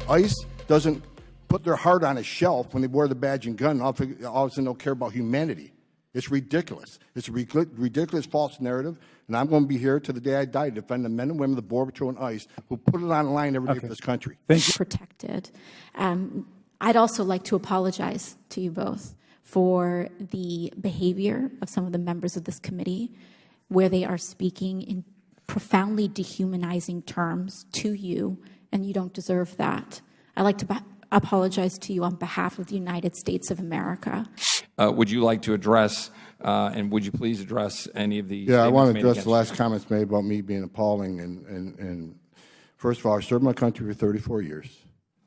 ICE doesn't put their heart on a shelf when they wear the badge and gun. All of a sudden, they'll care about humanity. It's ridiculous. It's a ridiculous false narrative, and I'm going to be here to the day I die to defend the men and women of the Border Patrol and ICE who put it on the line every day for this country. Thank you. Protected. I'd also like to apologize to you both for the behavior of some of the members of this committee, where they are speaking in profoundly dehumanizing terms to you, and you don't deserve that. I'd like to apologize to you on behalf of the United States of America. Would you like to address, and would you please address any of the Yeah, I want to address against the last comments made about me being appalling. And first of all, I served my country for 34 years.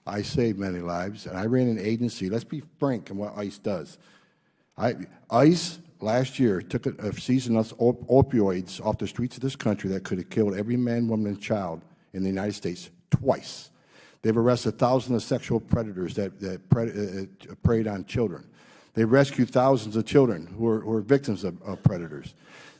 I saved many lives, and I ran an agency. Let's be frank in what ICE does. ICE last year took a season of opioids off the streets of this country that could have killed every man, woman, and child in the United States twice. They've arrested thousands of sexual predators that preyed on children. They rescued thousands of children who were victims of predators.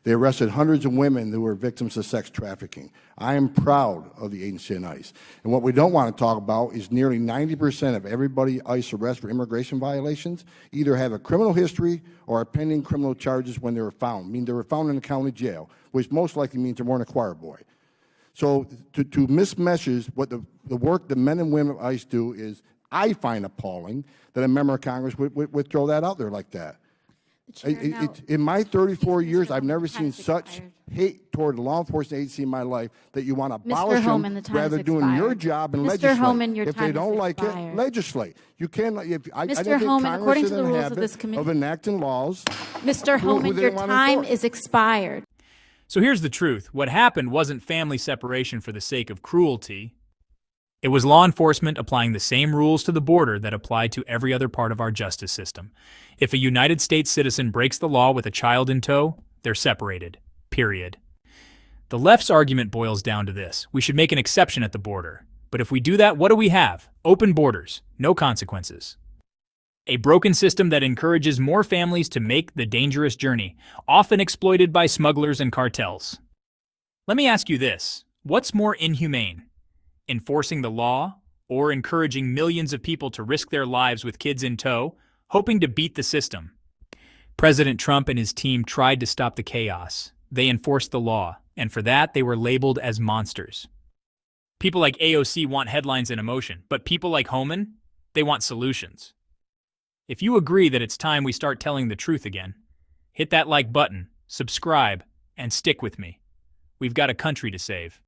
They arrested hundreds of women who were victims of sex trafficking. I am proud of the agency and ICE. And what we don't want to talk about is nearly 90% of everybody ICE arrests for immigration violations either have a criminal history or are pending criminal charges when they were found. I mean, they were found in a county jail, which most likely means they weren't a choir boy. So to mismessage what the work the men and women of ICE do is, I find appalling that a member of Congress would throw that out there like that. In my 34 years, I've never seen such hate toward a law enforcement agency in my life that you want to abolish them rather than doing your job and legislate. Mr. Homan, your if time they don't is like expired. it, legislate. You can't. I Mr. think Homan, Congress according is to in the rules of habit this committee, of enacting laws. Mr. Homan, your time is expired. So here's the truth. What happened wasn't family separation for the sake of cruelty. It was law enforcement applying the same rules to the border that apply to every other part of our justice system. If a United States citizen breaks the law with a child in tow, they're separated. Period. The left's argument boils down to this. We should make an exception at the border. But if we do that, what do we have? Open borders, no consequences. A broken system that encourages more families to make the dangerous journey, often exploited by smugglers and cartels. Let me ask you this. What's more inhumane? Enforcing the law or encouraging millions of people to risk their lives with kids in tow, hoping to beat the system? President Trump and his team tried to stop the chaos. They enforced the law, and for that they were labeled as monsters. People like AOC want headlines and emotion, but people like Homan, they want solutions. If you agree that it's time we start telling the truth again, hit that like button, subscribe, and stick with me. We've got a country to save.